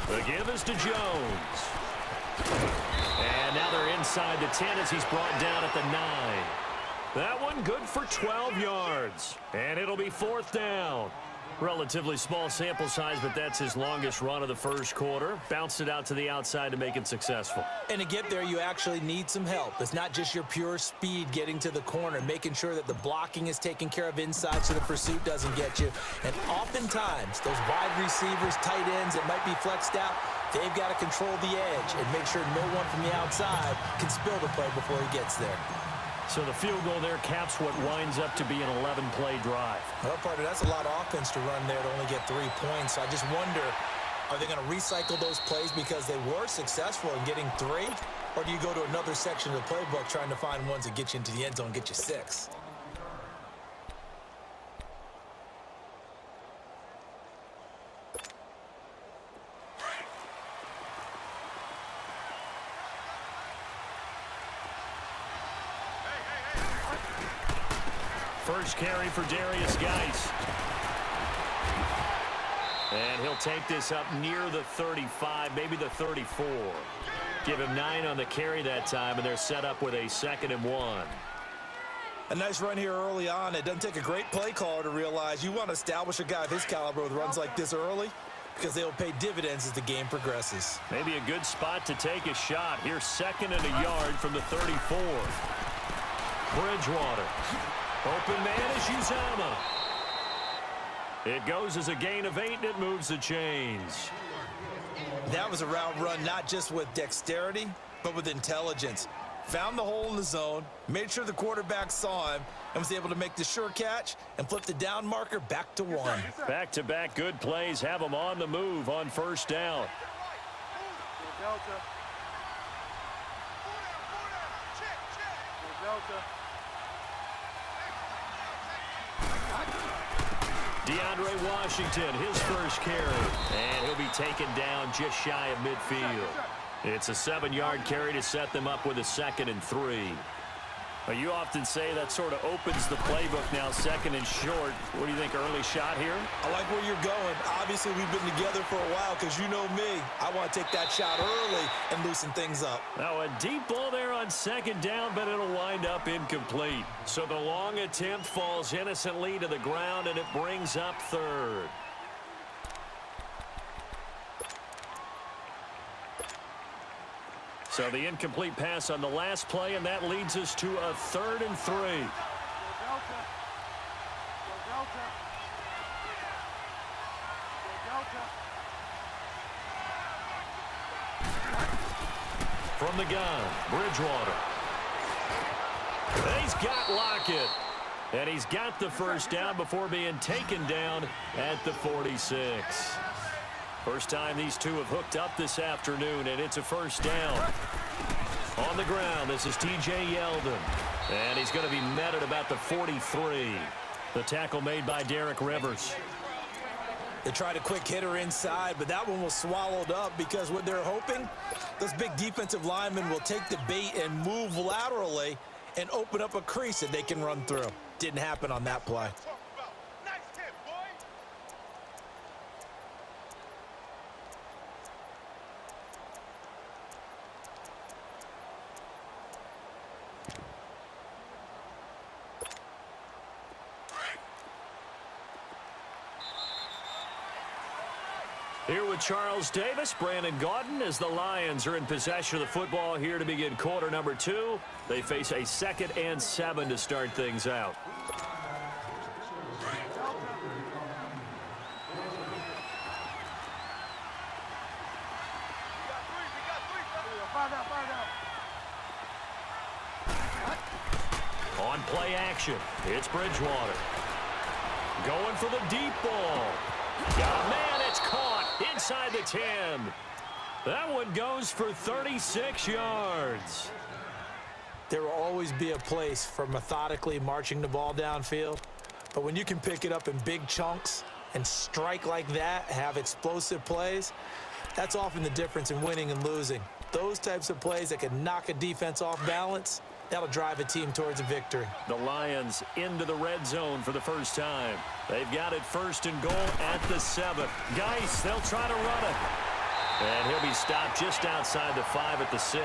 The give is to Jones. And now they're inside the 10 as he's brought down at the 9. That one good for 12 yards. And it'll be 4th down. Relatively small sample size, but that's his longest run of the first quarter. Bounced it out to the outside to make it successful. And to get there, you actually need some help. It's not just your pure speed getting to the corner, making sure that the blocking is taken care of inside so the pursuit doesn't get you. And oftentimes, those wide receivers, tight ends that might be flexed out, they've got to control the edge and make sure no one from the outside can spill the play before he gets there. So the field goal there caps what winds up to be an 11-play drive. Well, partner, that's a lot of offense to run there to only get 3 points. So I just wonder, are they going to recycle those plays because they were successful in getting 3? Or do you go to another section of the playbook trying to find ones that get you into the end zone and get you 6? First carry for Darius Geis. And he'll take this up near the 35, maybe the 34. Give him 9 on the carry that time, and they're set up with a 2nd and 1. A nice run here early on. It doesn't take a great play caller to realize you want to establish a guy of his caliber with runs like this early because they'll pay dividends as the game progresses. Maybe a good spot to take a shot. Here's 2nd and a yard from the 34. Bridgewater. Open man is Uzama. It goes as a gain of 8, and it moves the chains. That was a route run not just with dexterity, but with intelligence. Found the hole in the zone, made sure the quarterback saw him, and was able to make the sure catch and flip the down marker back to 1. Back-to-back good plays have them on the move on first down. DeAndre Washington, his first carry, and he'll be taken down just shy of midfield. It's a 7-yard carry to set them up with a 2nd and 3. Now, you often say that sort of opens the playbook now, 2nd and short. What do you think, early shot here? I like where you're going. Obviously, we've been together for a while because you know me. I want to take that shot early and loosen things up. Now, a deep ball there on 2nd down, but it'll wind up incomplete. So the long attempt falls innocently to the ground, and it brings up 3rd. So the incomplete pass on the last play, and that leads us to a 3rd and 3. From the gun, Bridgewater. He's got Lockett. And he's got the first down before being taken down at the 46. First time these two have hooked up this afternoon, and it's a first down. On the ground, this is T.J. Yeldon. And he's going to be met at about the 43. The tackle made by Derek Rivers. They tried a quick hitter inside, but that one was swallowed up because what they're hoping, those big defensive linemen will take the bait and move laterally and open up a crease that they can run through. Didn't happen on that play. Here with Charles Davis, Brandon Gaudin, as the Lions are in possession of the football here to begin quarter number 2. They face a 2nd and 7 to start things out. On play action, it's Bridgewater. Going for the deep ball. Got a man, it's caught inside the 10. That one goes for 36 yards. There will always be a place for methodically marching the ball downfield, but when you can pick it up in big chunks and strike like that, have explosive plays, that's often the difference in winning and losing. Those types of plays that can knock a defense off balance, That'll drive a team towards a victory. The Lions into the red zone for the first time. They've got it 1st and goal at the 7. Geis, they'll try to run it. And he'll be stopped just outside the 5 at the 6.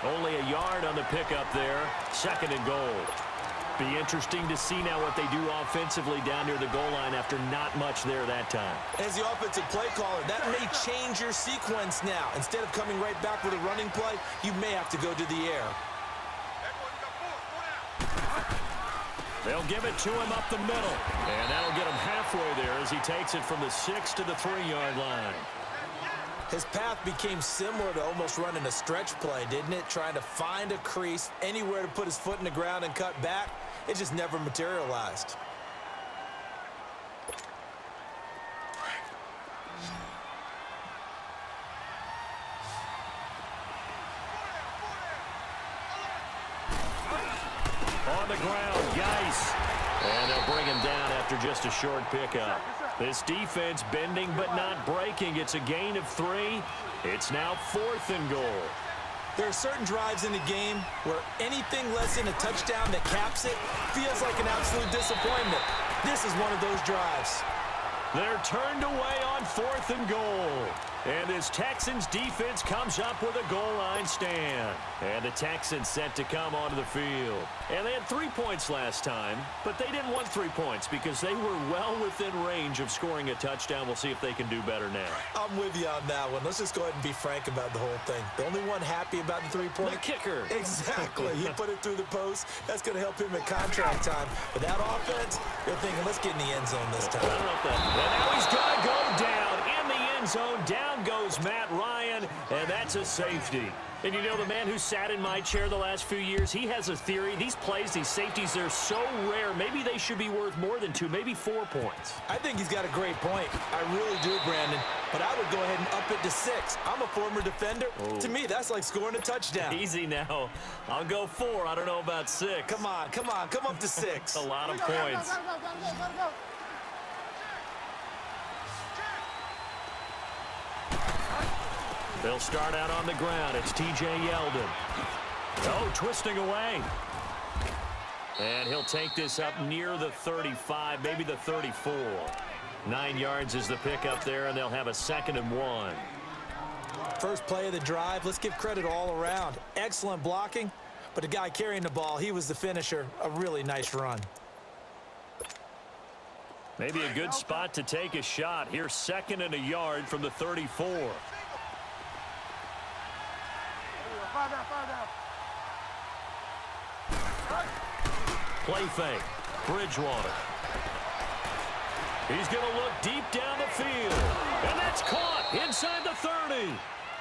Only a yard on the pickup there. 2nd and goal. Be interesting to see now what they do offensively down near the goal line after not much there that time. As the offensive play caller, that may change your sequence now. Instead of coming right back with a running play, you may have to go to the air. They'll give it to him up the middle. And that'll get him halfway there as he takes it from the 6 to the 3-yard line. His path became similar to almost running a stretch play, didn't it? Trying to find a crease, anywhere to put his foot in the ground and cut back. It just never materialized. On the ground, Geis. And they'll bring him down after just a short pickup. This defense bending but not breaking. It's a gain of 3. It's now 4th and goal. There are certain drives in the game where anything less than a touchdown that caps it feels like an absolute disappointment. This is one of those drives. They're turned away on 4th and goal. And this Texans defense comes up with a goal line stand. And the Texans set to come onto the field. And they had 3 points last time, but they didn't want 3 points because they were well within range of scoring a touchdown. We'll see if they can do better now. I'm with you on that one. Let's just go ahead and be frank about the whole thing. The only one happy about the 3-point? The kicker. Exactly. He put it through the post. That's going to help him at contract time. But that offense, they're thinking, let's get in the end zone this time. And now he's going to go down in the end zone. Down goes Matt Ryan, and that's a safety. And you know, the man who sat in my chair the last few years, he has a theory. These plays, these safeties, they're so rare. Maybe they should be worth more than 2, maybe 4 points. I think he's got a great point. I really do, Brandon. But I would go ahead and up it to 6. I'm a former defender. Oh. To me, that's like scoring a touchdown. Easy now. I'll go 4. I don't know about 6. Come on. Come up to 6. A lot of points. They'll start out on the ground. It's T.J. Yeldon. Oh, twisting away. And he'll take this up near the 35, maybe the 34. 9 yards is the pickup there, and they'll have a 2nd and 1. First play of the drive. Let's give credit all around. Excellent blocking, but the guy carrying the ball, he was the finisher. A really nice run. Maybe a good spot to take a shot. Here's 2nd and a yard from the 34. Play fake. Bridgewater. He's going to look deep down the field. And that's caught inside the 30.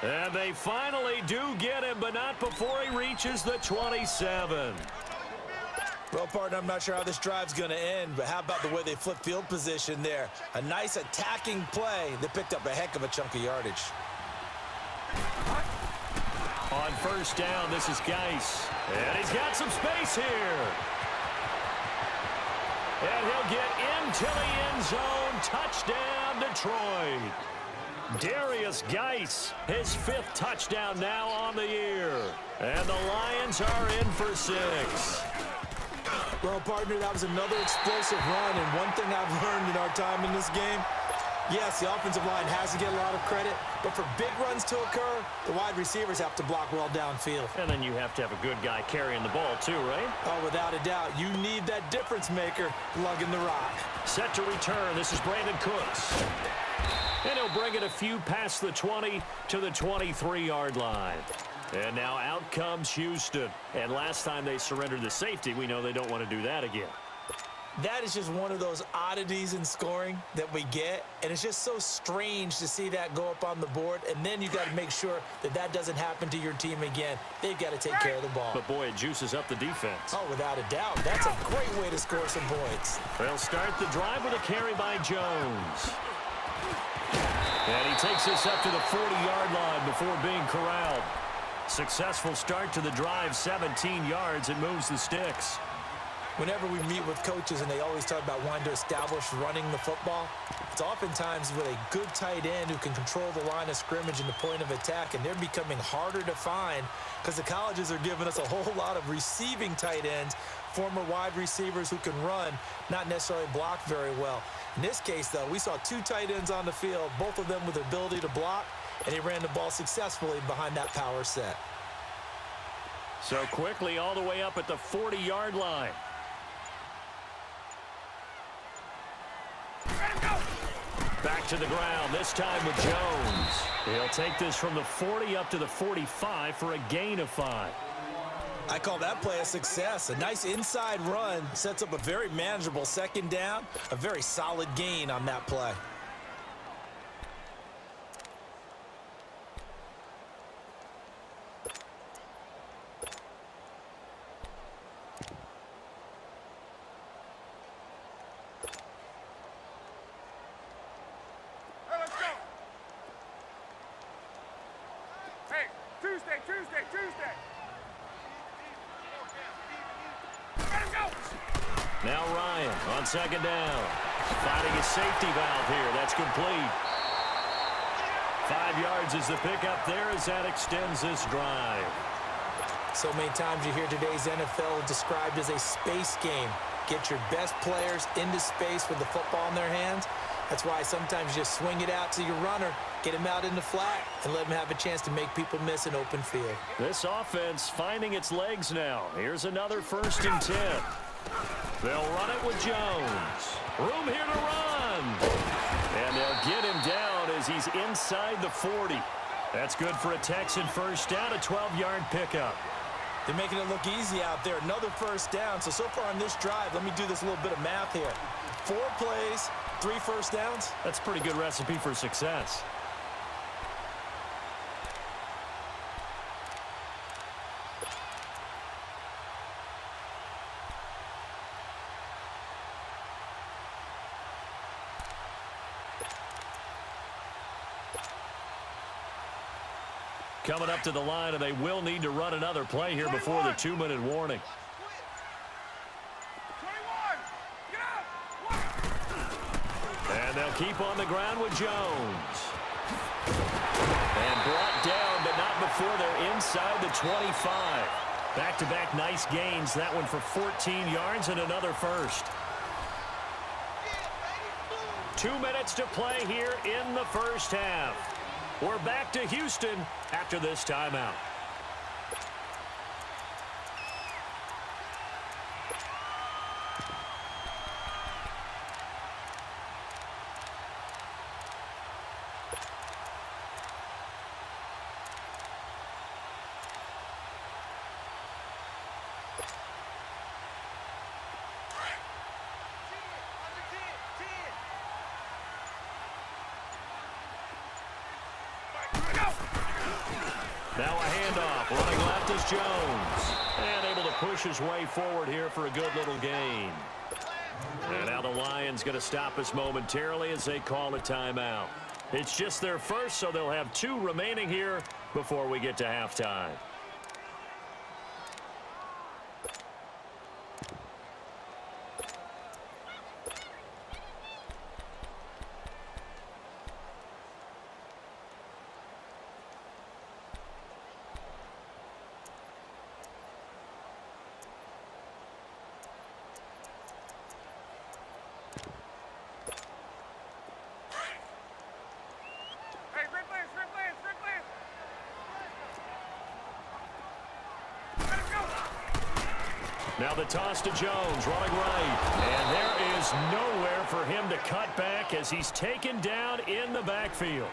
And they finally do get him, but not before he reaches the 27. Well, partner, I'm not sure how this drive's going to end, but how about the way they flip field position there? A nice attacking play that picked up a heck of a chunk of yardage. On 1st down, this is Geis. And he's got some space here. And he'll get into the end zone. Touchdown, Detroit. Darius Geis, his 5th touchdown now on the year. And the Lions are in for 6. Well, partner, that was another explosive run, and one thing I've learned in our time in this game, yes, the offensive line has to get a lot of credit, but for big runs to occur, the wide receivers have to block well downfield. And then you have to have a good guy carrying the ball too, right? Oh, without a doubt. You need that difference maker lugging the rock. Set to return. This is Brandon Cooks. And he'll bring it a few past the 20 to the 23-yard line. And now out comes Houston. And last time they surrendered the safety, we know they don't want to do that again. That is just one of those oddities in scoring that we get, and it's just so strange to see that go up on the board, and then you got to make sure that that doesn't happen to your team again. They've got to take care of the ball. But, boy, it juices up the defense. Oh, without a doubt. That's a great way to score some points. They'll start the drive with a carry by Jones. And he takes this up to the 40-yard line before being corralled. Successful start to the drive, 17 yards. It moves the sticks. Whenever we meet with coaches and they always talk about wanting to establish running the football, it's oftentimes with a good tight end who can control the line of scrimmage and the point of attack, and they're becoming harder to find because the colleges are giving us a whole lot of receiving tight ends, former wide receivers who can run, not necessarily block very well. In this case, though, we saw two tight ends on the field, both of them with the ability to block, and they ran the ball successfully behind that power set. So quickly all the way up at the 40-yard line. Back to the ground, this time with Jones. He'll take this from the 40 up to the 45 for a gain of 5. I call that play a success. A nice inside run sets up a very manageable second down, a very solid gain on that play. Now Ryan on second down. Finding a safety valve here. That's complete. 5 yards is the pickup there as that extends this drive. So many times you hear today's NFL described as a space game. Get your best players into space with the football in their hands. That's why sometimes you just swing it out to your runner, get him out in the flat, and let him have a chance to make people miss an open field. This offense finding its legs now. Here's another 1st and 10. They'll run it with Jones. Room here to run. And they'll get him down as he's inside the 40. That's good for a Texan first down, a 12-yard pickup. They're making it look easy out there. Another first down. So far on this drive, let me do this little bit of math here. 4 plays, 3 first downs. That's a pretty good recipe for success. Coming up to the line, and they will need to run another play here before the 2-minute warning. And they'll keep on the ground with Jones. And brought down, but not before they're inside the 25. Back-to-back nice gains. That one for 14 yards and another first. 2 minutes to play here in the first half. We're back to Houston after this timeout. Now a handoff. Running left is Jones. And able to push his way forward here for a good little gain. And now the Lions going to stop us momentarily as they call a timeout. It's just their first, so they'll have 2 remaining here before we get to halftime. Now the toss to Jones, running right. And there is nowhere for him to cut back as he's taken down in the backfield.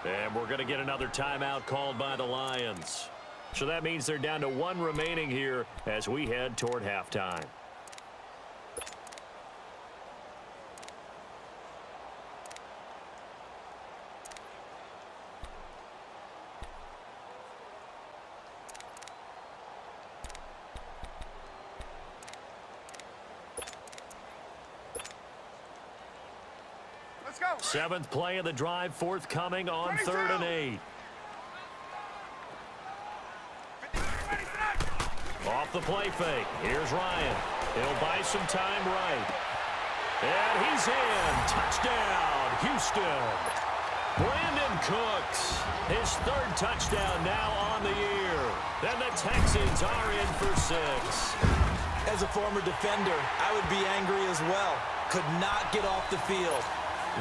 And we're going to get another timeout called by the Lions. So that means they're down to 1 remaining here as we head toward halftime. Go. 7th play of the drive forthcoming on 3rd and 8. Off the play fake. Here's Ryan. He'll buy some time right. And he's in. Touchdown, Houston. Brandon Cooks, his third touchdown now on the year. And the Texans are in for 6. As a former defender, I would be angry as well. Could not get off the field.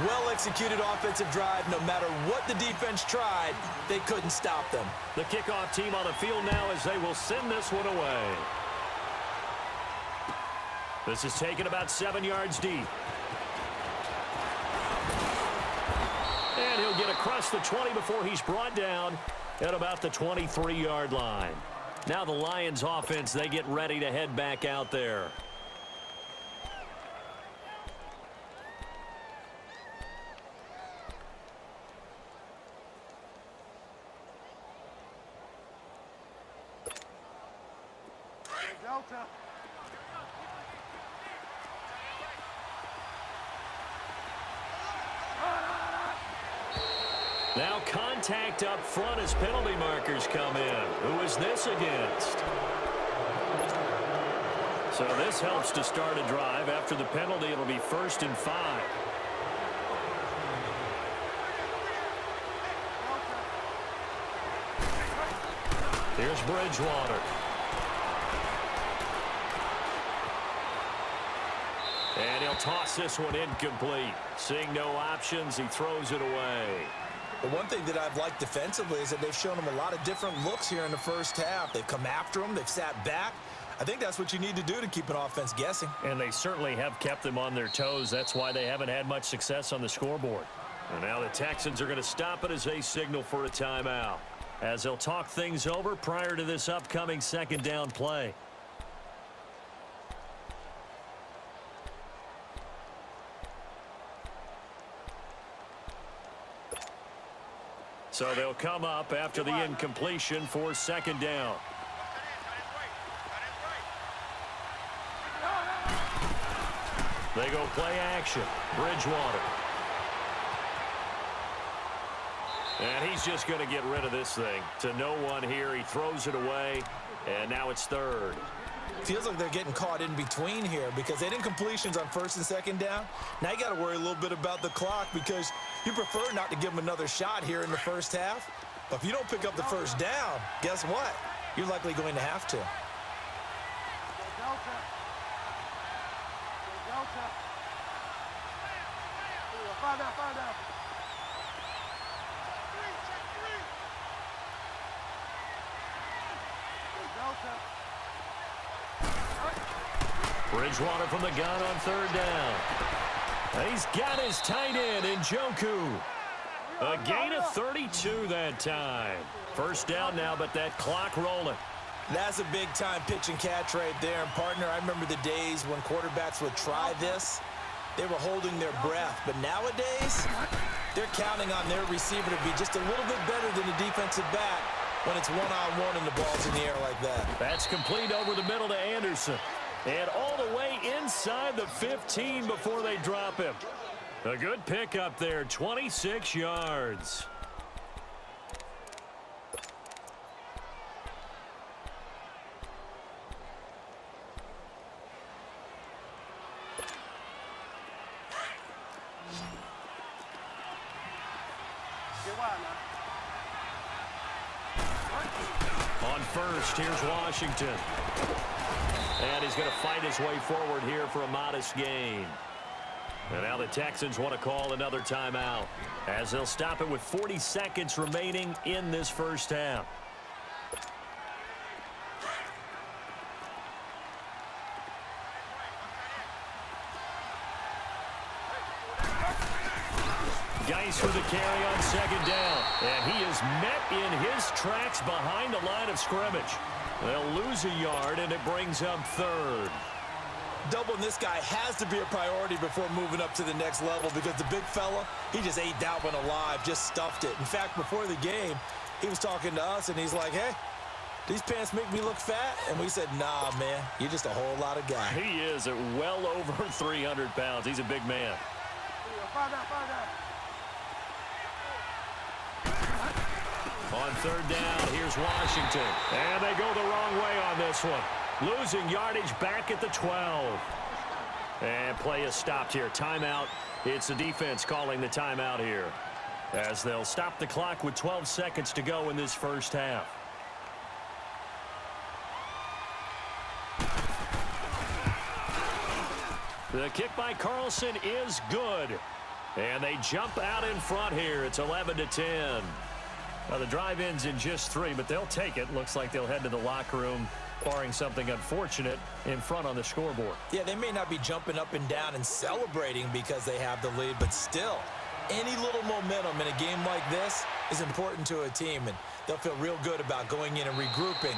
Well-executed offensive drive. No matter what the defense tried, they couldn't stop them. The kickoff team on the field now as they will send this one away. This is taken about 7 yards deep. And he'll get across the 20 before he's brought down at about the 23-yard line. Now the Lions offense, they get ready to head back out there. Delta. Now contact up front as penalty markers come in. Who is this against? So this helps to start a drive. After the penalty, it'll be 1st and 5. Here's Bridgewater. And he'll toss this one incomplete. Seeing no options, he throws it away. The one thing that I've liked defensively is that they've shown them a lot of different looks here in the first half. They've come after them. They've sat back. I think that's what you need to do to keep an offense guessing. And they certainly have kept them on their toes. That's why they haven't had much success on the scoreboard. And now the Texans are going to stop it as they signal for a timeout, as they'll talk things over prior to this upcoming second down play. So they'll come up after the incompletion for second down. They go play action. Bridgewater. And he's just going to get rid of this thing. To no one here. He throws it away. And now it's 3rd. Feels like they're getting caught in between here because they didn't completions on 1st and 2nd down. Now you got to worry a little bit about the clock because you prefer not to give them another shot here in the first half. But if you don't pick up the first down, guess what? You're likely going to have to. Bridgewater from the gun on 3rd down. And he's got his tight end in Njoku. A gain of 32 that time. First down now, but that clock rolling. That's a big-time pitch and catch right there. And, partner, I remember the days when quarterbacks would try this. They were holding their breath. But nowadays, they're counting on their receiver to be just a little bit better than the defensive back when it's one-on-one and the ball's in the air like that. That's complete over the middle to Anderson. And all the way inside the 15 before they drop him. A good pickup there, 26 yards. On 1st, here's Washington. And he's going to fight his way forward here for a modest gain. And now the Texans want to call another timeout as they'll stop it with 40 seconds remaining in this first half. Geis with the carry on 2nd down. And he is met in his tracks behind the line of scrimmage. They'll lose a yard, and it brings up 3rd. Doubling this guy has to be a priority before moving up to the next level because the big fella, he just ate that one alive, just stuffed it. In fact, before the game, he was talking to us, and he's like, hey, these pants make me look fat? And we said, nah, man, you're just a whole lot of guy. He is at well over 300 pounds. He's a big man. On 3rd down, here's Washington. And they go the wrong way on this one. Losing yardage back at the 12. And play is stopped here. Timeout. It's the defense calling the timeout here, as they'll stop the clock with 12 seconds to go in this first half. The kick by Carlson is good. And they jump out in front here. It's 11-10. Now the drive ends in just 3, but they'll take it. Looks like they'll head to the locker room, barring something unfortunate, in front on the scoreboard. Yeah, they may not be jumping up and down and celebrating because they have the lead, but still, any little momentum in a game like this is important to a team, and they'll feel real good about going in and regrouping,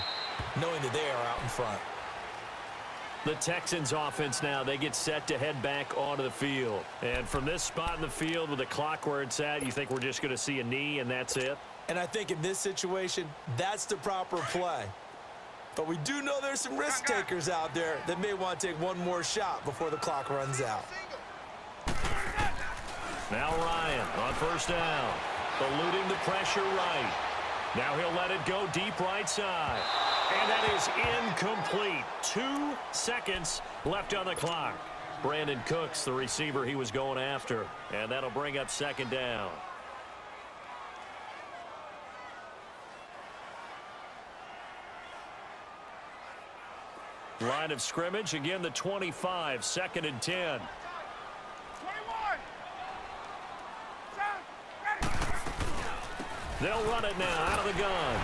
knowing that they are out in front. The Texans offense now, they get set to head back onto the field. And from this spot in the field with the clock where it's at, you think we're just going to see a knee and that's it? And I think in this situation, that's the proper play. But we do know there's some risk takers out there that may want to take one more shot before the clock runs out. Now Ryan on first down, eluding the pressure right. Now he'll let it go deep right side. And that is incomplete. 2 seconds left on the clock. Brandon Cooks, the receiver he was going after. And that'll bring up second down. Line of scrimmage, again the 25, 2nd and 10. 21. Set. Ready. They'll run it now out of the gun.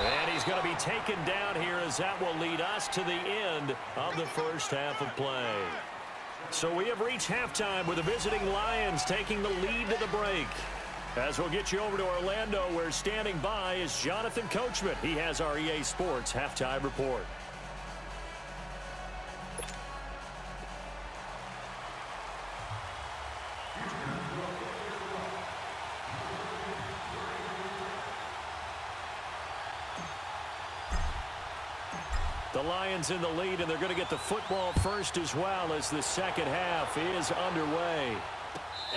And he's going to be taken down here, as that will lead us to the end of the first half of play. So we have reached halftime with the visiting Lions taking the lead to the break. As we'll get you over to Orlando, where standing by is Jonathan Coachman. He has our EA Sports halftime report. The Lions in the lead, and they're going to get the football first as well, as the second half is underway.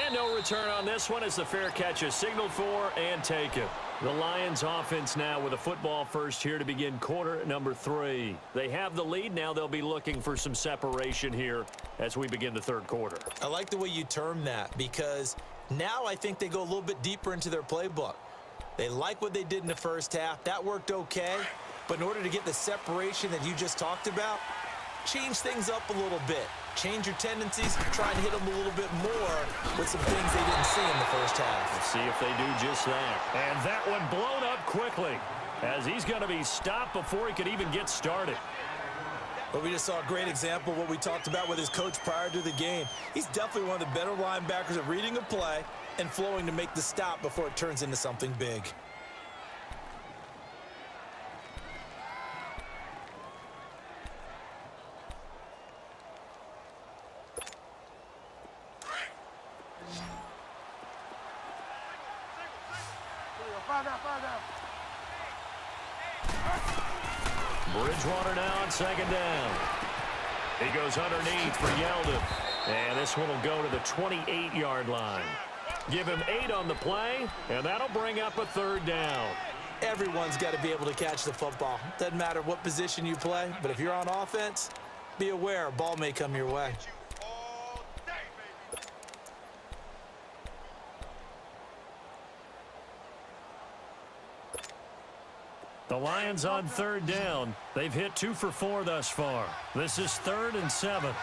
And no return on this one, as the fair catch is signaled for and taken. The Lions offense now with a football first here to begin quarter number 3. They have the lead. Now they'll be looking for some separation here as we begin the third quarter. I like the way you term that, because now I think they go a little bit deeper into their playbook. They like what they did in the first half. That worked okay. But in order to get the separation that you just talked about, change things up a little bit. Change your tendencies, try and hit them a little bit more with some things they didn't see in the first half. Let's see if they do just that. And that one blown up quickly, as he's going to be stopped before he could even get started. But we just saw a great example of what we talked about with his coach prior to the game. He's definitely one of the better linebackers at reading a play and flowing to make the stop before it turns into something big. Bridgewater now on second down. He goes underneath for Yeldon. And this one will go to the 28-yard line. Give him 8 on the play, and that'll bring up a third down. Everyone's got to be able to catch the football. Doesn't matter what position you play, but if you're on offense, be aware a ball may come your way. The Lions on third down. They've hit 2 for 4 thus far. This is 3rd and 7.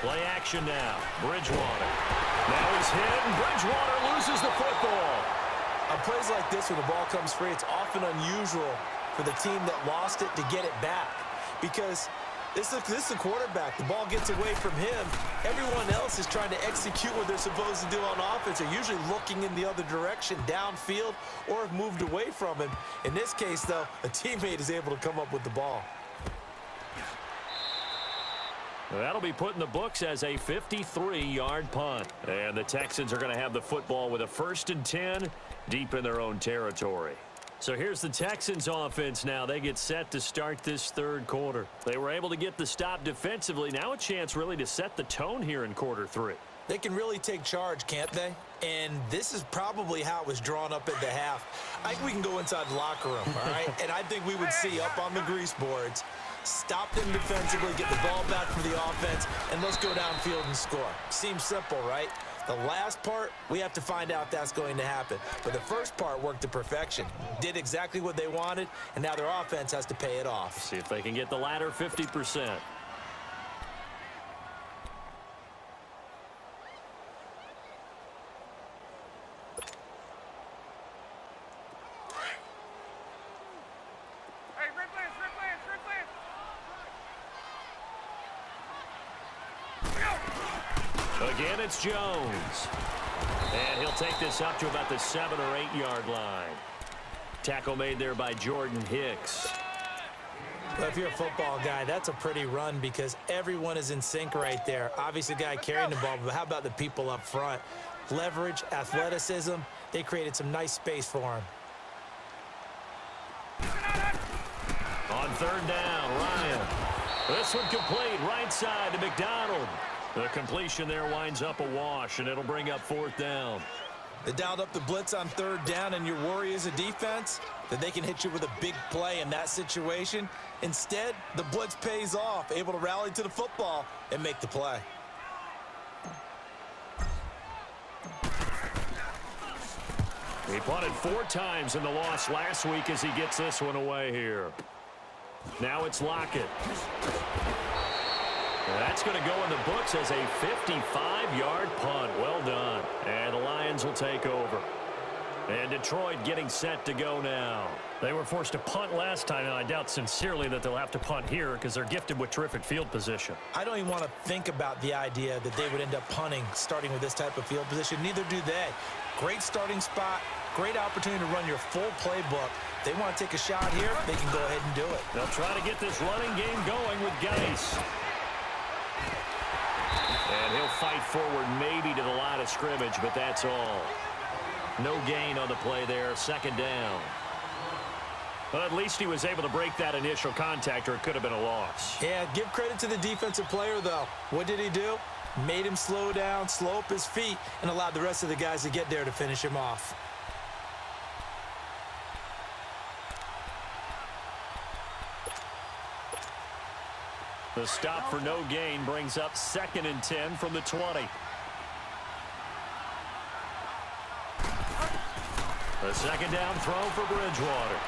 Play action now. Bridgewater. Now he's hit, and Bridgewater loses the football. On plays like this where the ball comes free, it's often unusual for the team that lost it to get it back, because this is a quarterback. The ball gets away from him. Everyone else is trying to execute what they're supposed to do on offense. They're usually looking in the other direction, downfield, or have moved away from him. In this case, though, a teammate is able to come up with the ball. That'll be put in the books as a 53-yard punt. And the Texans are going to have the football with a 1st and 10 deep in their own territory. So here's the Texans offense now. They get set to start this third quarter. They were able to get the stop defensively. Now a chance really to set the tone here in quarter 3. They can really take charge, can't they? And this is probably how it was drawn up at the half. I think we can go inside the locker room, all right? And I think we would see up on the grease boards, stop them defensively, get the ball back for the offense, and let's go downfield and score. Seems simple, right? The last part, we have to find out if that's going to happen. But the first part worked to perfection. Did exactly what they wanted, and now their offense has to pay it off. See if they can get the latter 50%. Again, it's Jones. And he'll take this up to about the 7 or 8 yard line. Tackle made there by Jordan Hicks. Well, if you're a football guy, that's a pretty run because everyone is in sync right there. Obviously, the guy carrying the ball, but how about the people up front? Leverage, athleticism, they created some nice space for him. On third down, Ryan. This one complete, right side to McDonald. The completion there winds up a wash, and it'll bring up fourth down. They dialed up the blitz on third down, and your worry as a defense that they can hit you with a big play in that situation. Instead, the blitz pays off, able to rally to the football and make the play. He punted 4 times in the loss last week as he gets this one away here. Now it's Lockett. That's going to go in the books as a 55-yard punt. Well done. And the Lions will take over. And Detroit getting set to go now. They were forced to punt last time, and I doubt sincerely that they'll have to punt here because they're gifted with terrific field position. I don't even want to think about the idea that they would end up punting starting with this type of field position. Neither do they. Great starting spot, great opportunity to run your full playbook. If they want to take a shot here, they can go ahead and do it. They'll try to get this running game going with Geis. And he'll fight forward maybe to the line of scrimmage, but that's all. No gain on the play there, second down. But at least he was able to break that initial contact, or it could have been a loss. Yeah, give credit to the defensive player, though. What did he do? Made him slow down, slow up his feet, and allowed the rest of the guys to get there to finish him off. The stop for no gain brings up 2nd and 10 from the 20. The second down throw for Bridgewater.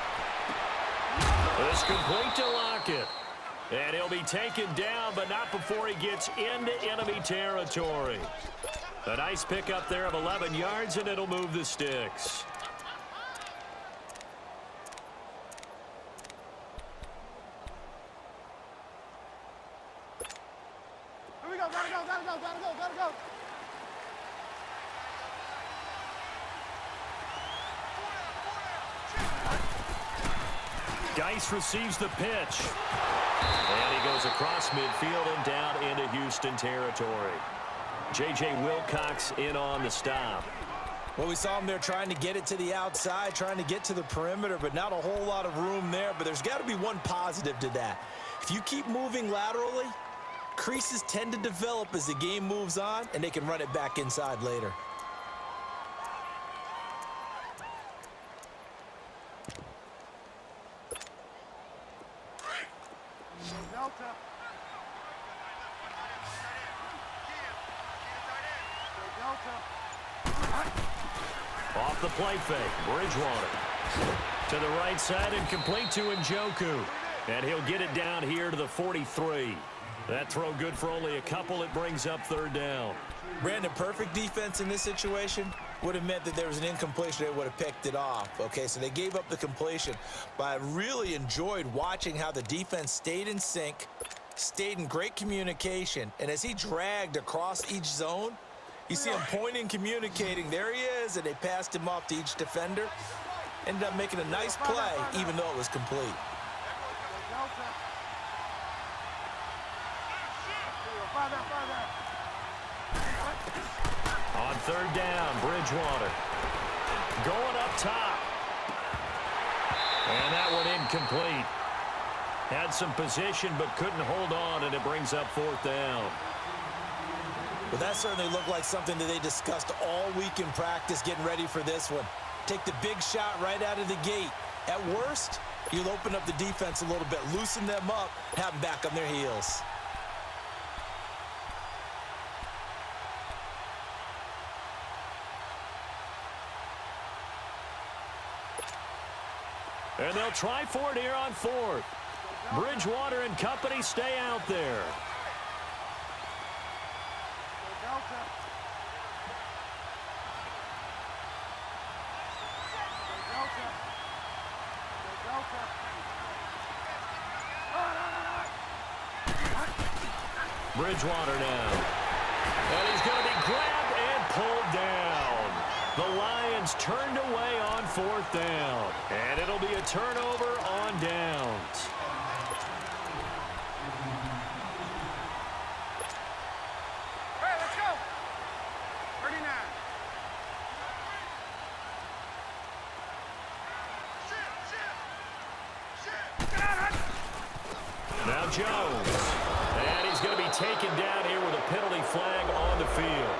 It's complete to Lockett. And he'll be taken down, but not before he gets into enemy territory. A nice pickup there of 11 yards, and it'll move the sticks. Here we go, gotta go. Geis receives the pitch. And he goes across midfield and down into Houston territory. J.J. Wilcox in on the stop. Well, we saw him there trying to get it to the outside, trying to get to the perimeter, but not a whole lot of room there. But there's got to be one positive to that. If you keep moving laterally, creases tend to develop as the game moves on, and they can run it back inside later. Delta. Off the play fake, Bridgewater. To the right side and complete to Njoku. And he'll get it down here to the 43. That throw good for only a couple. It brings up third down. Brandon, perfect defense in this situation would have meant that there was an incompletion. They would have picked it off. Okay, so they gave up the completion. But I really enjoyed watching how the defense stayed in sync, stayed in great communication. And as he dragged across each zone, you see him pointing, communicating. There he is, and they passed him off to each defender. Ended up making a nice play, even though it was complete. On third down, Bridgewater. Going up top. And that one incomplete. Had some position but couldn't hold on, and it brings up fourth down. Well, that certainly looked like something that they discussed all week in practice getting ready for this one. Take the big shot right out of the gate. At worst, you'll open up the defense a little bit, loosen them up, have them back on their heels. And they'll try for it here on fourth. Bridgewater and company stay out there. Bridgewater now. And he's going to be grabbed and pulled down. The Lions turned away on fourth down. And it'll be a turnover on downs. Hey, let's go. 39. Now Jones. And he's going to be taken down here with a penalty flag on the field.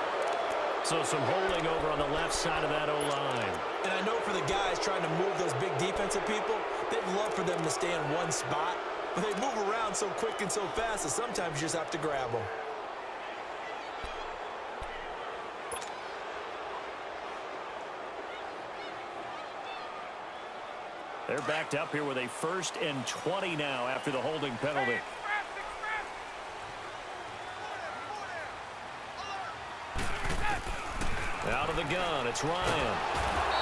So some holding over on the left side of that O-line. And I know for the guys trying to move those big defensive people, they'd love for them to stay in one spot. But they move around so quick and so fast that sometimes you just have to grab them. They're backed up here with a 1st and 20 now after the holding penalty. Out of the gun, it's Ryan.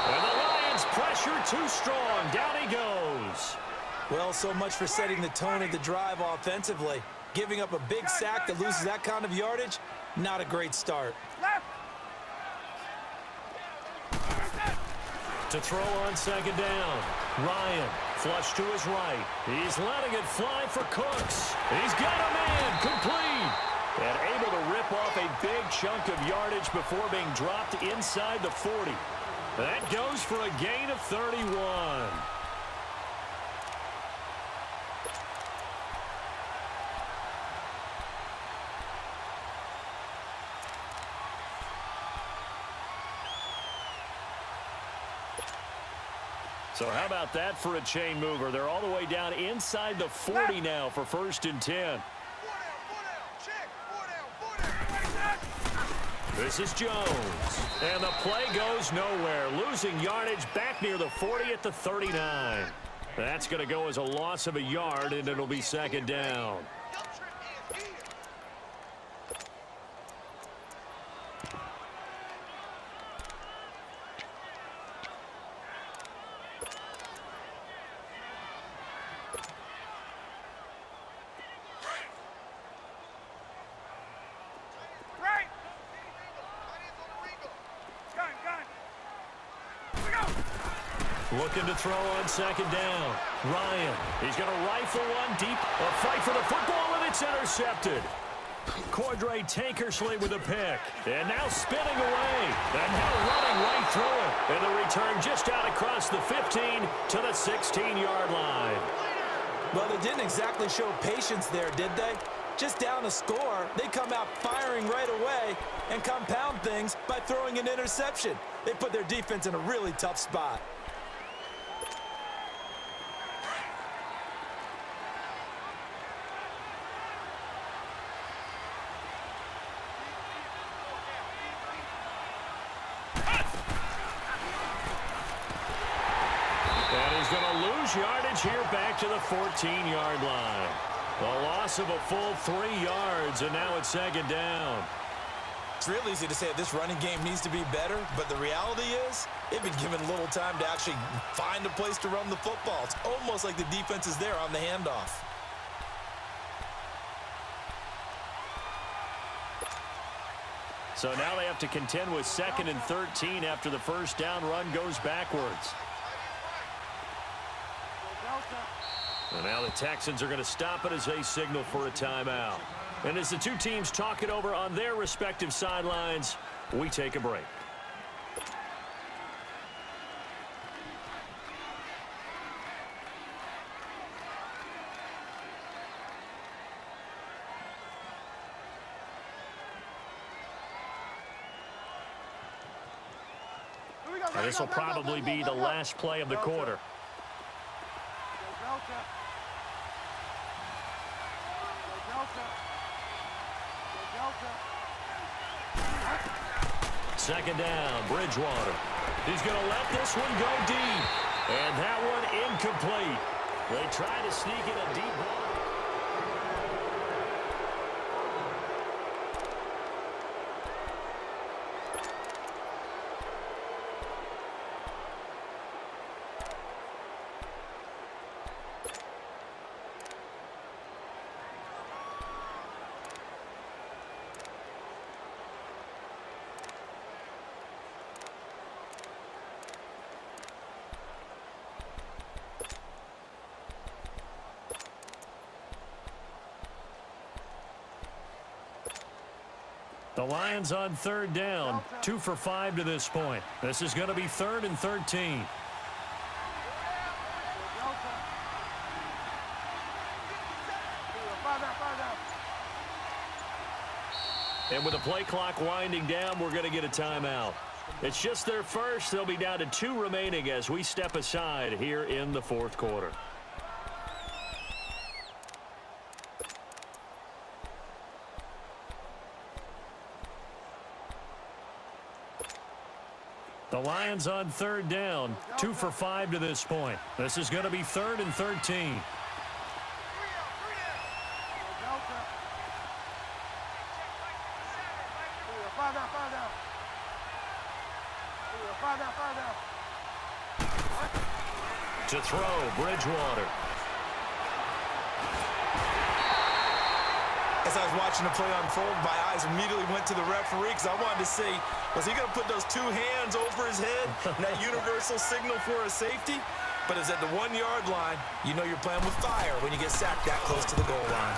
And the Lions pressure too strong. Down he goes. Well, so much for setting the tone of the drive offensively. Giving up a big sack that loses that kind of yardage, not a great start. To throw on second down. Ryan, flush to his right. He's letting it fly for Cooks. He's got a man, complete. And able to rip off a big chunk of yardage before being dropped inside the 40. That goes for a gain of 31. So how about that for a chain mover? They're all the way down inside the 40 now for 1st and 10. This is Jones. And the play goes nowhere. Losing yardage back near the 40 at the 39. That's going to go as a loss of a yard, and it'll be 2nd down. Looking to throw on second down. Ryan, he's going to rifle one deep. A fight for the football, and it's intercepted. Cordray Tankersley with a pick. And now spinning away. And now running right through it. And the return just out across the 15 to the 16-yard line. Well, they didn't exactly show patience there, did they? Just down a score, they come out firing right away and compound things by throwing an interception. They put their defense in a really tough spot. Yardage here back to the 14-yard line. A loss of a full 3 yards, and now it's 2nd down. It's real easy to say this running game needs to be better, but the reality is they've been given little time to actually find a place to run the football. It's almost like the defense is there on the handoff. So now they have to contend with 2nd and 13 after the first down run goes backwards. And now the Texans are going to stop it as they signal for a timeout. And as the two teams talk it over on their respective sidelines, we take a break. Now, this will probably be the last play of the quarter. Second down, Bridgewater. He's going to let this one go deep. And that one incomplete. They try to sneak in a deep ball. The Lions on third down, 2 for 5 to this point. This is going to be 3rd and 13. And with the play clock winding down, we're going to get a timeout. It's just their first. They'll be down to 2 remaining as we step aside here in the 4th quarter. The Lions on third down, 2 for 5 to this point. This is going to be 3rd and 13. To throw, Bridgewater. As I was watching the play unfold, my eyes immediately went to the referee because I wanted to see, was he going to put those 2 hands over his head, that universal signal for a safety? But it's at the 1-yard line. You know you're playing with fire when you get sacked that close to the goal line.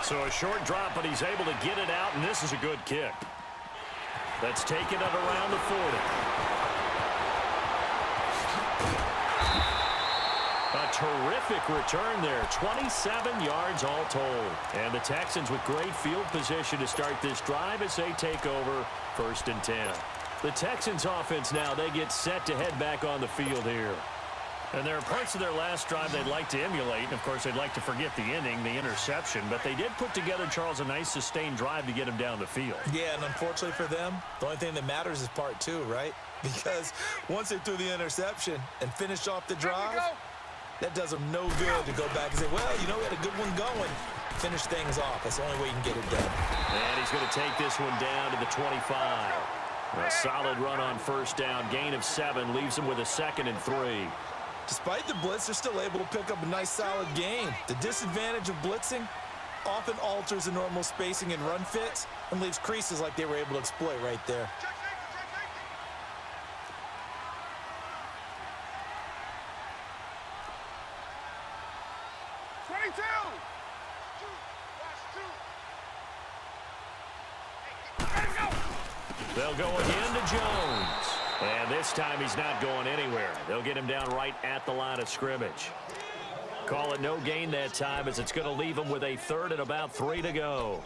So a short drop, but he's able to get it out, and this is a good kick. That's taken it around the 40. A terrific return there, 27 yards all told. And the Texans with great field position to start this drive as they take over 1st and 10. The Texans offense now, they get set to head back on the field here. And there are parts of their last drive they'd like to emulate. And, of course, they'd like to forget the inning, the interception. But they did put together, Charles, a nice sustained drive to get him down the field. Yeah, and unfortunately for them, the only thing that matters is part 2, right? Because once they threw the interception and finished off the drive, that does them no good to go back and say, well, you know, we had a good one going. Finish things off. That's the only way you can get it done. And he's going to take this one down to the 25. A solid run on 1st down. Gain of 7 leaves him with a 2nd and 3. Despite the blitz, they're still able to pick up a nice, solid gain. The disadvantage of blitzing often alters the normal spacing and run fits and leaves creases like they were able to exploit right there. They'll go again to Jones. And this time he's not going anywhere. They'll get him down right at the line of scrimmage. Call it no gain that time as it's going to leave him with a 3rd and about 3 to go.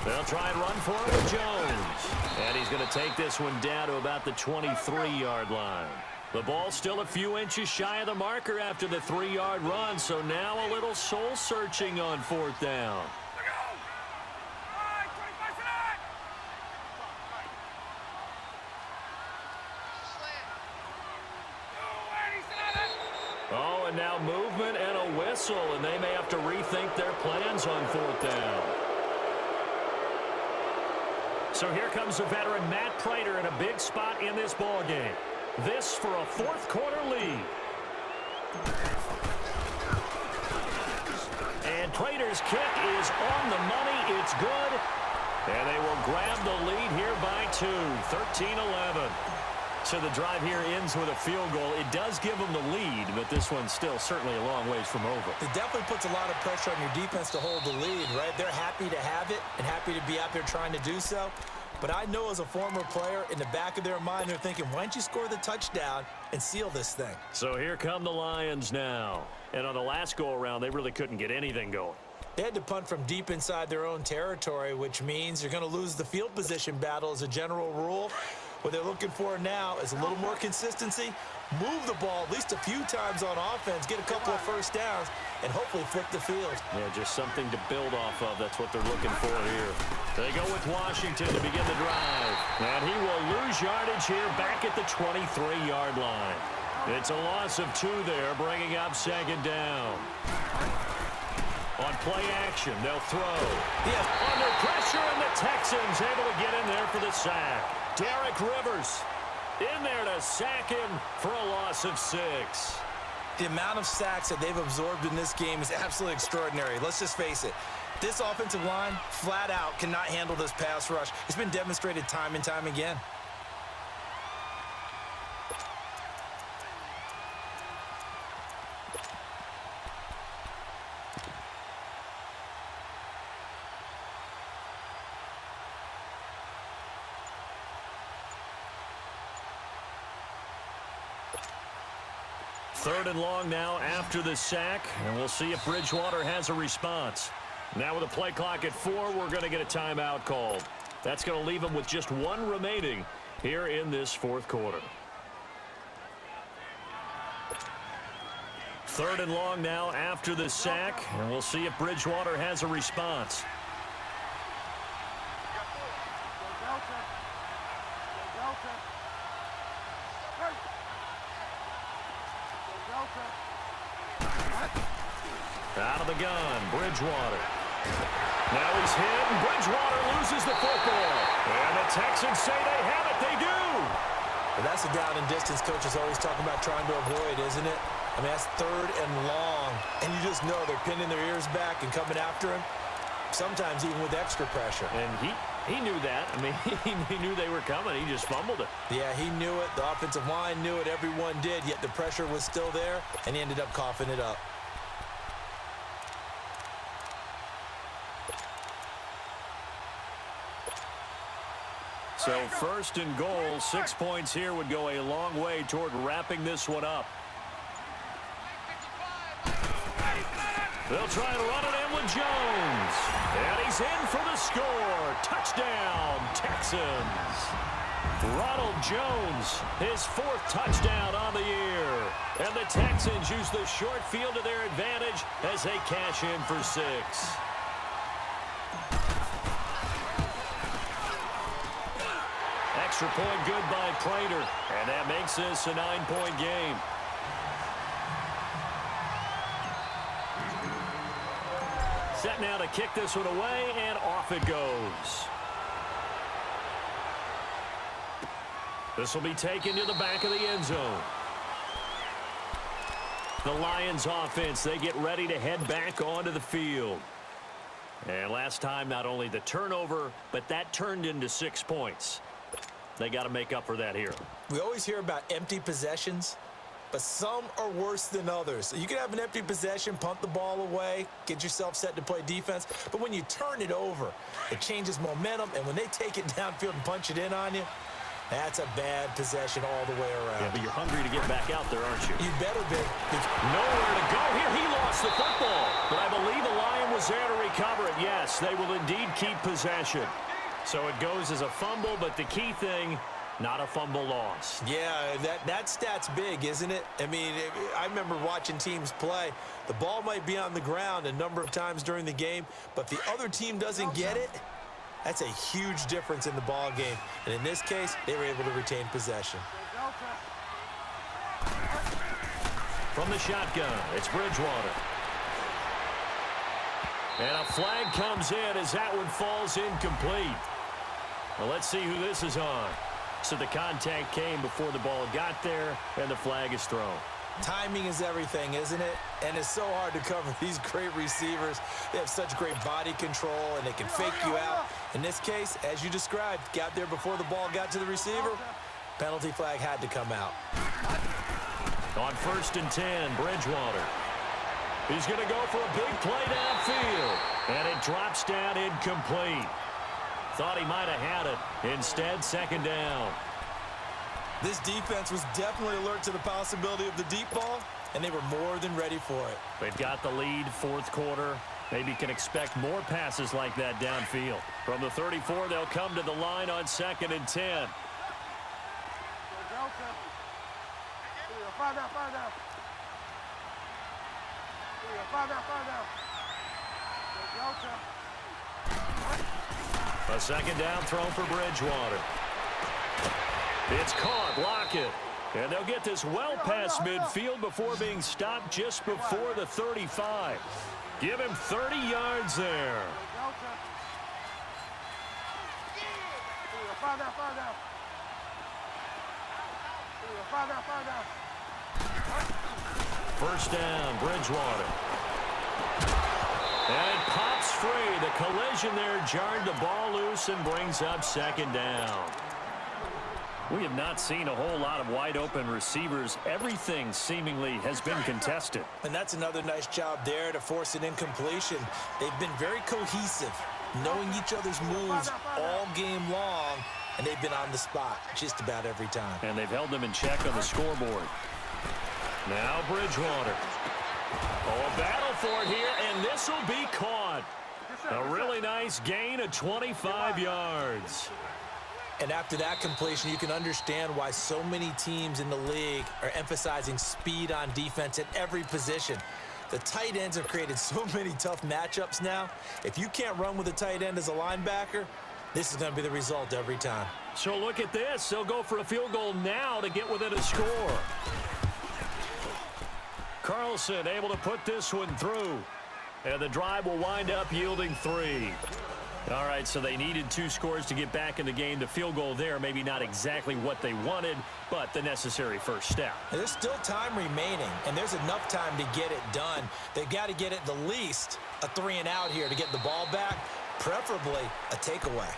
They'll try and run for it with Jones. And he's going to take this one down to about the 23-yard line. The ball's still a few inches shy of the marker after the 3-yard run, so now a little soul-searching on 4th down. Oh, and now movement and a whistle, and they may have to rethink their plans on 4th down. So here comes the veteran Matt Prater in a big spot in this ball game. This for a 4th quarter lead. And Prater's kick is on the money. It's good. And they will grab the lead here by 2, 13-11. So the drive here ends with a field goal. It does give them the lead, but this one's still certainly a long ways from over. It definitely puts a lot of pressure on your defense to hold the lead, right? They're happy to have it and happy to be out there trying to do so. But I know as a former player, in the back of their mind, they're thinking, why don't you score the touchdown and seal this thing? So here come the Lions now. And on the last go-around, they really couldn't get anything going. They had to punt from deep inside their own territory, which means you're going to lose the field position battle as a general rule. What they're looking for now is a little more consistency, move the ball at least a few times on offense, get a couple of first downs, and hopefully flip the field. Yeah, just something to build off of. That's what they're looking for here. They go with Washington to begin the drive. And he will lose yardage here back at the 23-yard line. It's a loss of 2 there, bringing up second down. On play action, they'll throw. Yeah. Under pressure, and the Texans able to get in there for the sack. Derek Rivers in there to sack him for a loss of 6. The amount of sacks that they've absorbed in this game is absolutely extraordinary. Let's just face it. This offensive line, flat out, cannot handle this pass rush. It's been demonstrated time and time again. Third and long now after the sack, and we'll see if Bridgewater has a response. Now with a play clock at 4, we're going to get a timeout called. That's going to leave them with just 1 remaining here in this fourth quarter. Third and long now after the sack, and we'll see if Bridgewater has a response. Out of the gun, Bridgewater. Now he's hit, and Bridgewater loses the football. And the Texans say they have it. They do. But that's a down and distance coaches always talking about trying to avoid, isn't it? I mean, that's third and long. And you just know they're pinning their ears back and coming after him, sometimes even with extra pressure. And he knew that. I mean, he knew they were coming. He just fumbled it. Yeah, he knew it. The offensive line knew it. Everyone did, yet the pressure was still there, and he ended up coughing it up. So first and goal, 6 points here would go a long way toward wrapping this one up. They'll try and run it in with Jones. And he's in for the score. Touchdown, Texans. Ronald Jones, his 4th touchdown on the year. And the Texans use the short field to their advantage as they cash in for 6. Extra point good by Prater. And that makes this a 9-point game. Set now to kick this one away, and off it goes. This will be taken to the back of the end zone. The Lions offense, they get ready to head back onto the field. And last time, not only the turnover, but that turned into 6 points. They got to make up for that here. We always hear about empty possessions, but some are worse than others. You can have an empty possession, punt the ball away, get yourself set to play defense, but when you turn it over, it changes momentum, and when they take it downfield and punch it in on you, that's a bad possession all the way around. Yeah, but you're hungry to get back out there, aren't you? You better be. Nowhere to go here. He lost the football, but I believe the Lion was there to recover it. Yes, they will indeed keep possession. So it goes as a fumble, but the key thing, not a fumble loss. Yeah, that stat's big, isn't it? I mean, I remember watching teams play. The ball might be on the ground a number of times during the game, but the other team doesn't get it. That's a huge difference in the ball game. And in this case, they were able to retain possession. From the shotgun, it's Bridgewater. And a flag comes in as that one falls incomplete. Well, let's see who this is on. So the contact came before the ball got there, and the flag is thrown. Timing is everything, isn't it? And it's so hard to cover these great receivers. They have such great body control, and they can fake you out. In this case, as you described, got there before the ball got to the receiver. Penalty flag had to come out. On 1st and 10, Bridgewater. He's going to go for a big play downfield. And it drops down incomplete. Thought he might have had it. Instead, 2nd down. This defense was definitely alert to the possibility of the deep ball, and they were more than ready for it. They've got the lead, 4th quarter. Maybe can expect more passes like that downfield. From the 34, they'll come to the line on 2nd and 10. A 2nd down throw for Bridgewater. It's caught. Lockett. And they'll get this well past midfield before being stopped just before the 35. Give him 30 yards there. First down, Bridgewater. And it pops free. The collision there jarred the ball loose and brings up 2nd down. We have not seen a whole lot of wide-open receivers. Everything seemingly has been contested. And that's another nice job there to force an incompletion. They've been very cohesive, knowing each other's moves all game long, and they've been on the spot just about every time. And they've held them in check on the scoreboard. Now Bridgewater. Oh, a battle for it here, and this will be caught. A really nice gain of 25 yards. And after that completion, you can understand why so many teams in the league are emphasizing speed on defense at every position. The tight ends have created so many tough matchups now. If you can't run with a tight end as a linebacker, this is going to be the result every time. So look at this. They'll go for a field goal now to get within a score. Carlson able to put this one through. And the drive will wind up yielding 3. All right, so they needed 2 scores to get back in the game. The field goal there, maybe not exactly what they wanted, but the necessary first step. There's still time remaining, and there's enough time to get it done. They've got to get at the least a 3-and-out here to get the ball back, preferably a takeaway.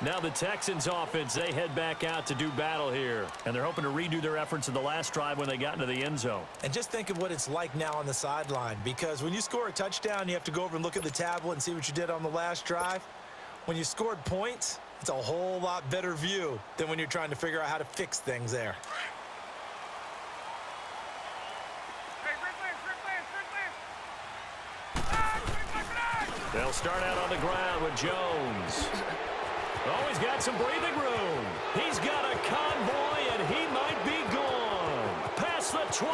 Now the Texans offense, they head back out to do battle here. And they're hoping to redo their efforts in the last drive when they got into the end zone. And just think of what it's like now on the sideline, because when you score a touchdown, you have to go over and look at the tablet and see what you did on the last drive. When you scored points, it's a whole lot better view than when you're trying to figure out how to fix things there. They'll start out on the ground with Jones. Oh, he's got some breathing room. He's got a convoy, and he might be gone. Past the 20.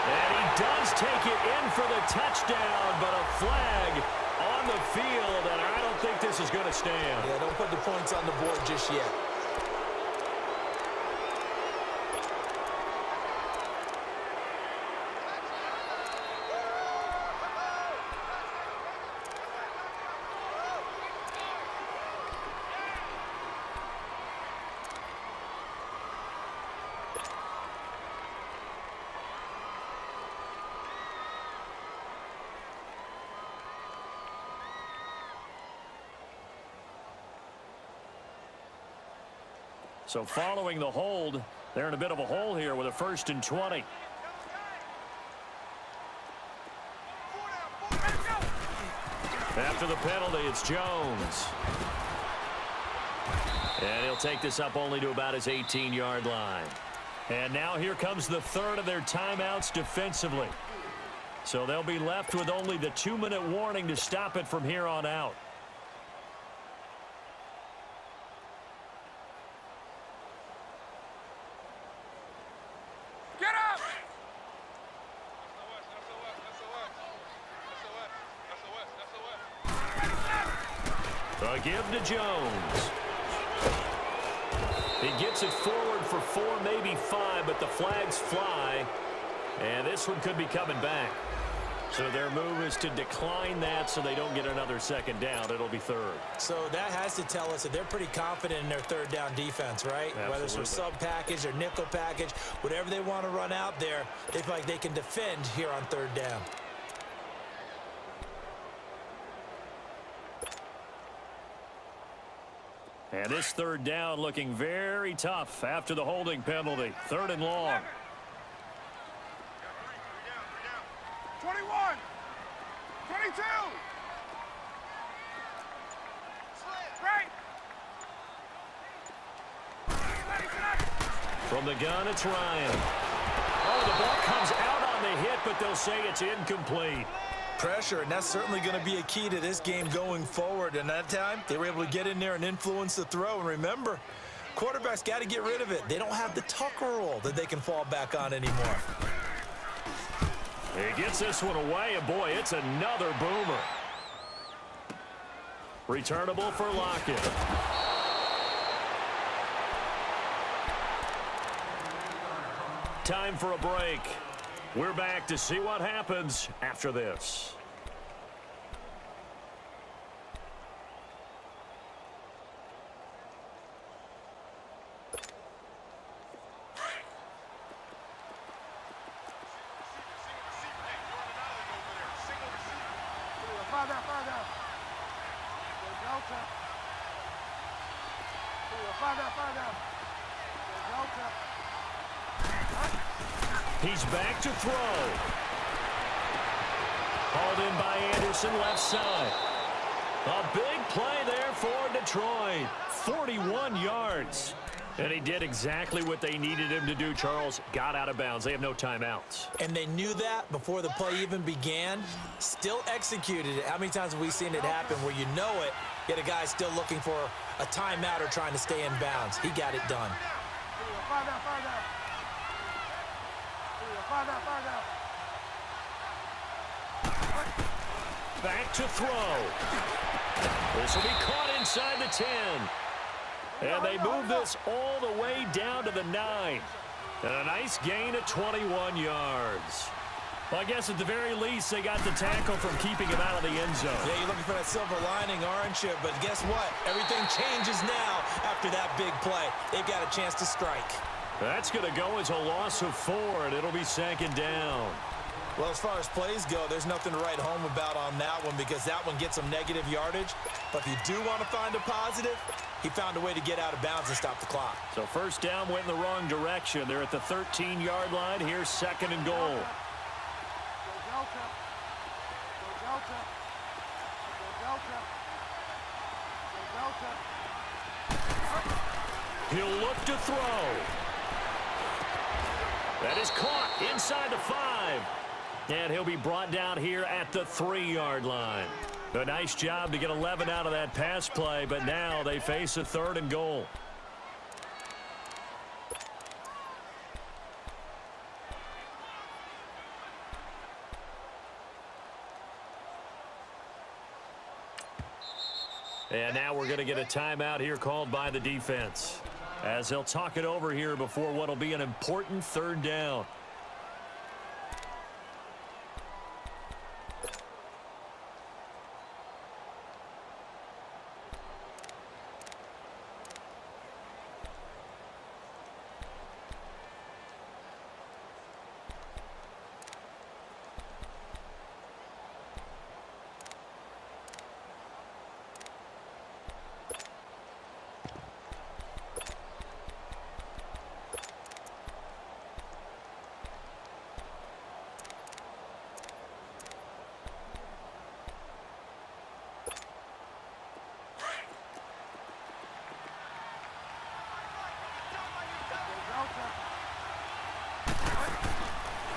And he does take it in for the touchdown, but a flag on the field, and I don't think this is going to stand. Yeah, don't put the points on the board just yet. So following the hold, they're in a bit of a hole here with a 1st and 20. After the penalty, it's Jones. And he'll take this up only to about his 18-yard line. And now here comes the 3rd of their timeouts defensively. So they'll be left with only the 2-minute warning to stop it from here on out. A give to Jones. He gets it forward for 4, maybe 5, but the flags fly. And this one could be coming back. So their move is to decline that so they don't get another second down. It'll be third. So that has to tell us that they're pretty confident in their third down defense, right? Absolutely. Whether it's their sub package or nickel package, whatever they want to run out there, they feel like they can defend here on third down. And this third down looking very tough after the holding penalty. Third and long. 21, 22. Right. From the gun, it's Ryan. Oh, the ball comes out on the hit, but they'll say it's incomplete. Pressure, and that's certainly going to be a key to this game going forward. And that time, they were able to get in there and influence the throw. And remember, quarterbacks got to get rid of it. They don't have the Tucker rule that they can fall back on anymore. He gets this one away, and boy, it's another boomer. Returnable for Lockett. Time for a break. We're back to see what happens after this. Far down. Delta. Far down. Delta. He's back to throw. Hauled in by Anderson, left side. A big play there for Detroit. 41 yards. And he did exactly what they needed him to do, Charles. Got out of bounds. They have no timeouts. And they knew that before the play even began. Still executed it. How many times have we seen it happen where you know it, yet a guy still looking for a timeout or trying to stay in bounds? He got it done. Far down. Back to throw. This will be caught inside the 10. And they move this all the way down to the 9. And a nice gain of 21 yards. Well, I guess at the very least, they got the tackle from keeping him out of the end zone. Yeah, you're looking for that silver lining, aren't you? But guess what? Everything changes now after that big play. They've got a chance to strike. That's going to go as a loss of 4, and it'll be second down. Well, as far as plays go, there's nothing to write home about on that one because that one gets some negative yardage. But if you do want to find a positive, he found a way to get out of bounds and stop the clock. So first down went in the wrong direction. They're at the 13-yard line. Here's second and goal. He'll look to throw. That is caught inside the 5. And he'll be brought down here at the 3-yard line. A nice job to get 11 out of that pass play, but now they face a third and goal. And now we're going to get a timeout here called by the defense, as they'll talk it over here before what will be an important third down.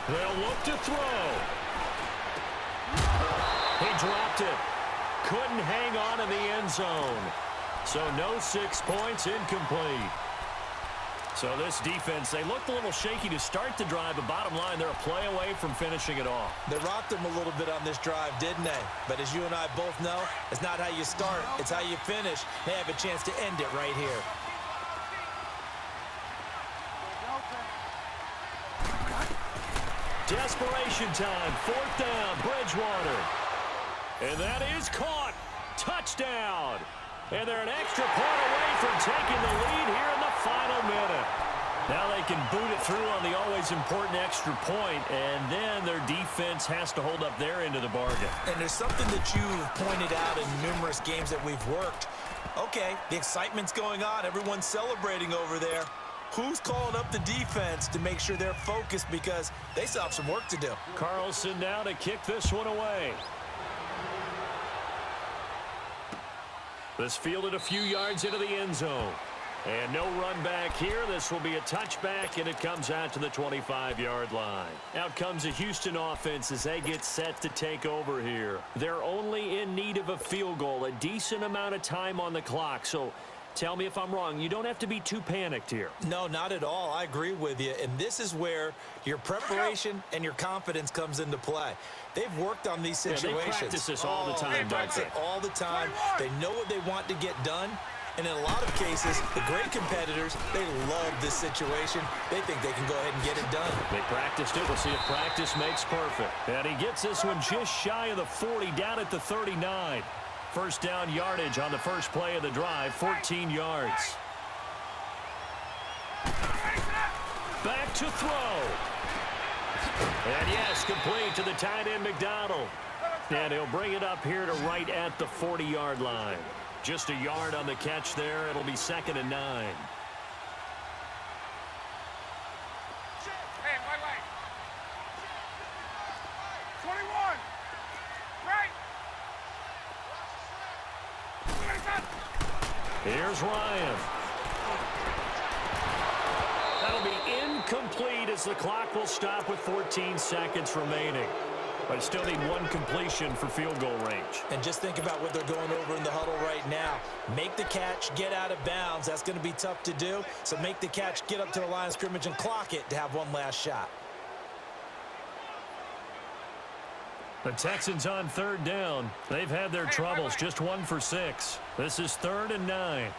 They'll look to throw. He dropped it. Couldn't hang on in the end zone. So no 6 points, incomplete. So this defense, they looked a little shaky to start the drive, but bottom line, they're a play away from finishing it off. They rocked them a little bit on this drive, didn't they? But as you and I both know, it's not how you start, it's how you finish. They have a chance to end it right here. Desperation time. 4th down, Bridgewater. And that is caught. Touchdown. And they're an extra point away from taking the lead here in the final minute. Now they can boot it through on the always important extra point, and then their defense has to hold up their end of the bargain. And there's something that you've pointed out in numerous games that we've worked. Okay, the excitement's going on. Everyone's celebrating over there. Who's calling up the defense to make sure they're focused, because they still have some work to do? Carlson now to kick this one away. This fielded a few yards into the end zone. And no run back here. This will be a touchback, and it comes out to the 25-yard line. Out comes the Houston offense as they get set to take over here. They're only in need of a field goal, a decent amount of time on the clock. So tell me if I'm wrong. You don't have to be too panicked here. No, not at all. I agree with you. And this is where your preparation and your confidence comes into play. They've worked on these situations. Yeah, they practice this all the time, don't they? All the time. They know what they want to get done. And in a lot of cases, the great competitors, they love this situation. They think they can go ahead and get it done. They practiced it. We'll see if practice makes perfect. And he gets this one just shy of the 40, down at the 39. First down yardage on the first play of the drive, 14 yards. Back to throw. And yes, complete to the tight end, McDonald. And he'll bring it up here to right at the 40-yard line. Just a yard on the catch there. It'll be 2nd and 9. Hey, wait. 21. Right. Here's Ryan. That'll be incomplete as the clock will stop with 14 seconds remaining. But still need one completion for field goal range. And just think about what they're going over in the huddle right now. Make the catch, get out of bounds. That's going to be tough to do. So make the catch, get up to the line of scrimmage, and clock it to have one last shot. The Texans on 3rd down. They've had their troubles, just 1 for 6. This is 3rd and 9.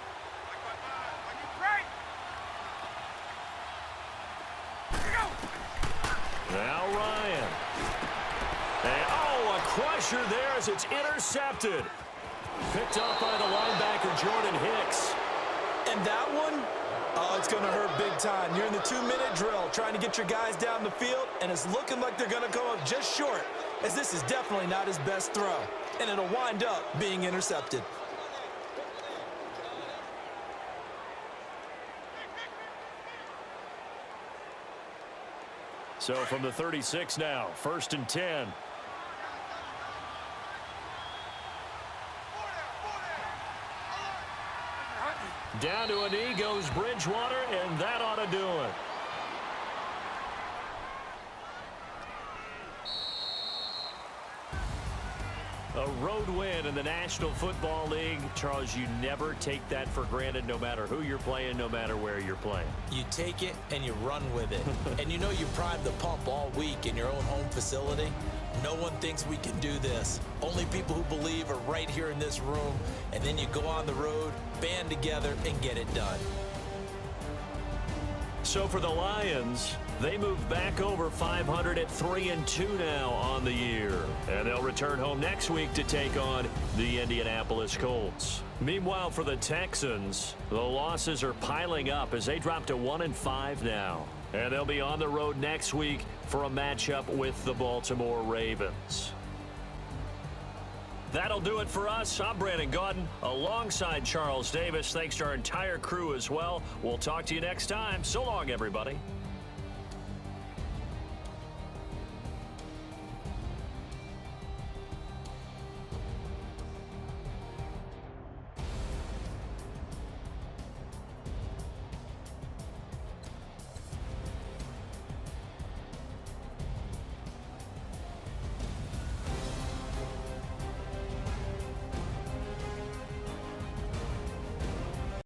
Now Ryan. And, oh, a crusher there as it's intercepted. Picked up by the linebacker, Jordan Hicks. And that one, oh, it's going to hurt big time. You're in the 2-minute drill trying to get your guys down the field, and it's looking like they're going to come up just short, as this is definitely not his best throw. And it'll wind up being intercepted. So from the 36 now, 1st and 10. Down to a knee goes Bridgewater, and that ought to do it. A road win in the National Football League. Charles, you never take that for granted, no matter who you're playing, no matter where you're playing. You take it and you run with it. And you know you primed the pump all week in your own home facility. No one thinks we can do this. Only people who believe are right here in this room. And then you go on the road, band together, and get it done. So for the Lions, they move back over 500 at 3-2 now on the year. And they'll return home next week to take on the Indianapolis Colts. Meanwhile, for the Texans, the losses are piling up as they drop to 1-5 now. And they'll be on the road next week for a matchup with the Baltimore Ravens. That'll do it for us. I'm Brandon Gaudin alongside Charles Davis. Thanks to our entire crew as well. We'll talk to you next time. So long, everybody.